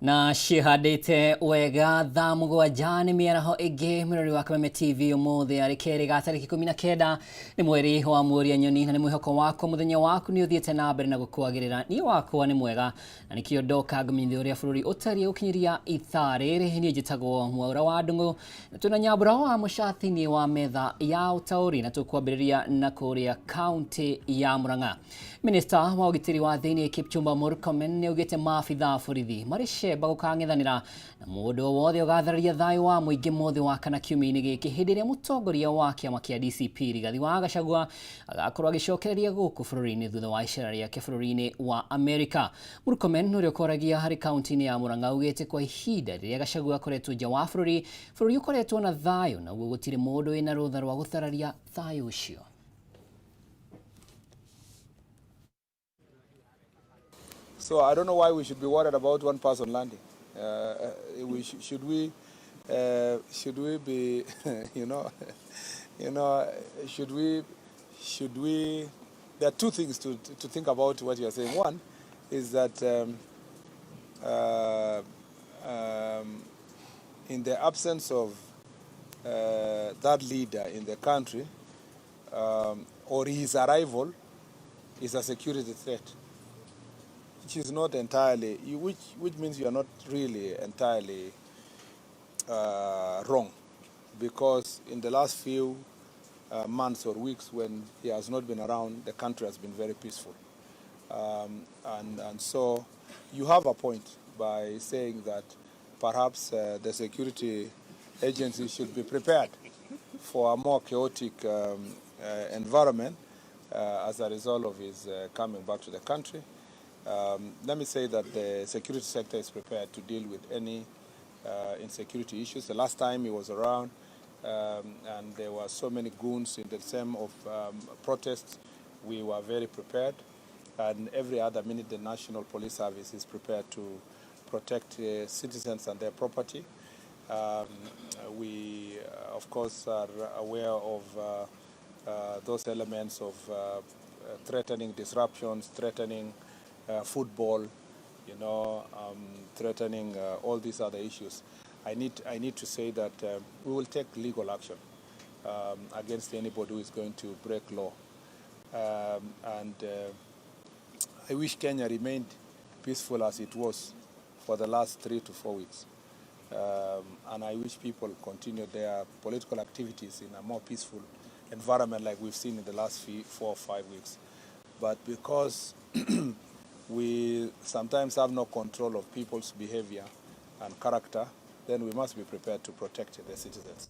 Na cihadite wega thaa mũgwanja nĩ mĩaraho ĩngĩ mwĩrori wa Kameme TV ũmũthĩ arĩ kerĩga tarĩki 19 nĩ mweri wa Mũria Nyoni, na nĩ mwĩhoko wako mũthenya waku nĩ ũthiĩte na mbere na gũkwagĩrĩra. Niĩ wakwa nĩ mwega na nĩkĩo ndoka ngamenyithia ũrĩa bũrũri ũtariĩ gũkinyĩria ithaa rĩrĩ. Niĩ njĩtagwo Mwaura wa Ndung'u na twĩna nyambura wa mũca thĩinĩ wa metha ya ũtaũri, na tũkwambĩrĩria na kũrĩa kaunti ya Murang'a. Minista wa ũgitĩri wa thĩinĩ Kipchumba Murkomen nĩ augĩte maabitha borithi marĩ cemba gũkang'ethanĩra na mũndũ wothe ũgathararia thayũ wa mũingĩ mothe wa kana kiumia-inĩ gĩkĩ hĩndĩ ĩrĩa mũtongoria wa kĩama kĩa DCP Rigathi wa Gachagua agakorwo agĩcokereria gũkũ bũrũri-inĩ thutha wa icera rĩake bũrũri-inĩ wa Amerika. Murkomen ũrĩa ũkoragia harĩ kaunti-inĩ ya Murang'a augĩte kwa ihinda rĩrĩa Gachagua akoretwo nja wa bũrũri ũkoretwo na thayũ, na ũguo gũtirĩ mũndũ wĩna rũtha rwa gũthararia thayũ ũcio. So I don't know why we should be worried about one person landing. Should we be, should we? There are two things to think about what you are saying. One is that in the absence of that leader in the country, or his arrival is a security threat, which is not entirely, which means you are not really entirely wrong, because in the last few months or weeks when he has not been around, the country has been very peaceful. And so you have a point by saying that perhaps the security agency should be prepared for a more chaotic environment as a result of his coming back to the country. Let me say that the security sector is prepared to deal with any insecurity issues. The last time he was around and there were so many goons in the same of protests, we were very prepared. And every other minute the National Police Service is prepared to protect citizens and their property. We, of course, are aware of those elements of threatening disruptions, threatening football, threatening all these other issues. I need to say that we will take legal action against anybody who is going to break law. I wish Kenya remained peaceful as it was for the last 3 to 4 weeks. And I wish people continue their political activities in a more peaceful environment like we've seen in the last 4 or 5 weeks. But because we sometimes have no control of people's behavior and character, then we must be prepared to protect the citizens.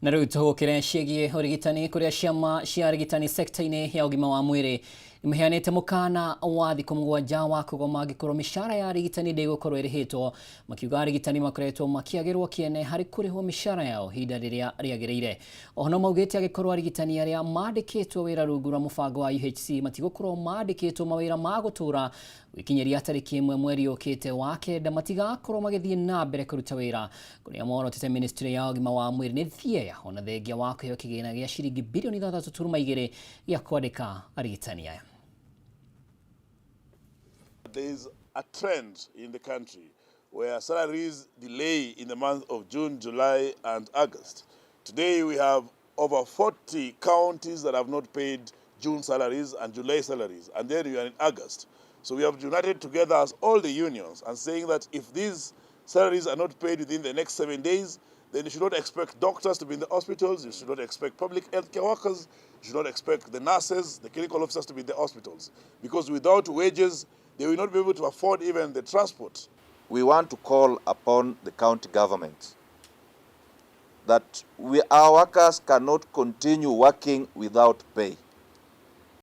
Na rĩu tũgũkĩre ciĩgiĩ ũrigitani kũrĩa ciama cia ũrigitani sekta-inĩ ya ũgima wa mwĩrĩ nĩmaheanĩte mũkana wa thikũ 7 wa kũgoma angĩkorwo mĩcara ya arigitani ndĩgũkorwo ĩrĩhĩtwo, makiuga arigitani makoretwo makĩagĩrwo kĩene harĩ kũrĩhwo mĩcara yao ihinda rĩrĩa rĩagĩrĩire. Oho no maugĩte angĩkorwo arigitani arĩa mandĩkĩtwo wĩra rungu rwa mũbango wa UHC matigũkorwo mandĩkĩtwo mawĩra ma gũtũra gũkinyĩria tarĩki 1 mweri ũkĩte wa kenda, matigakorwo magĩthiĩ na mbere kũruta wĩra, kũrĩa morotete ministry ya ũgima wa mwĩrĩ nĩ thieya ona thengia wa kũheo kĩgĩna gĩa ciringi bilioni 3.2 gĩa kwandĩka arigitani aya. There is a trend in the country where salaries delay in the month of June, July, and August. Today we have over 40 counties that have not paid June salaries and July salaries, and then we are in August. So we have united together as all the unions and saying that if these salaries are not paid within the next 7 days, then you should not expect doctors to be in the hospitals, you should not expect public healthcare workers, you should not expect the nurses, the clinical officers to be in the hospitals. Because without wages, they will not be able to afford even the transport. We want to call upon the county government that our workers cannot continue working without pay.